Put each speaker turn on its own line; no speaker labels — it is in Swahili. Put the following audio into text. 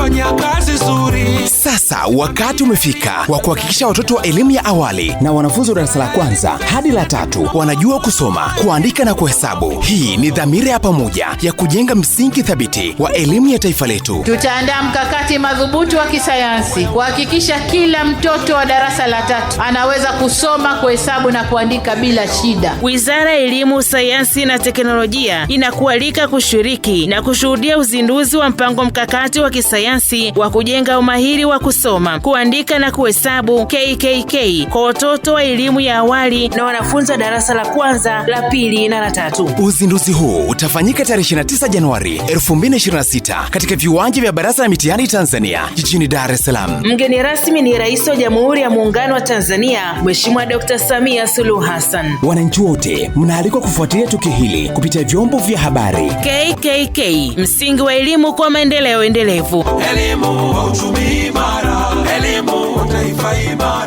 wanafanya kazi nzuri.
Sasa wakati umefika wa kuhakikisha watoto wa elimu ya awali na wanafunzi wa darasa la kwanza hadi la 3 wanajua kusoma, kuandika na kuhesabu. Hii ni dhamira ya pamoja ya kujenga msingi thabiti wa elimu ya taifa letu.
Tutaandaa mkakati madhubuti wa kisayansi kuhakikisha kila mtoto wa darasa la 3 anaweza kusoma, kuhesabu na kuandika bila shida.
Wizara ya Elimu, Sayansi na Teknolojia inakualika kushiriki na kushuhudia uzinduzi wa mpango mkakati wa kisayansi wa kujenga umahiri wa kusoma, kuandika na kuhesabu KKK kwa watoto wa elimu ya awali na wanafunzi wa darasa la kwanza, la 2 na la 3.
Uzinduzi huu utafanyika tarehe 29 Januari 2026 katika viwanja vya Baraza la Mitihani Tanzania jijini Dar es Salaam.
Mgeni rasmi ni Rais wa Jamhuri ya Muungano wa Tanzania, Mheshimiwa Dr. Samia Suluhu Hassan.
Wananchi wote mnaalikwa kufuatilia tukio hili kupitia vyombo vya habari.
KKK, msingi wa elimu kwa maendeleo endelevu.
Elimu kwa uchumi imara, elimu kwa taifa imara.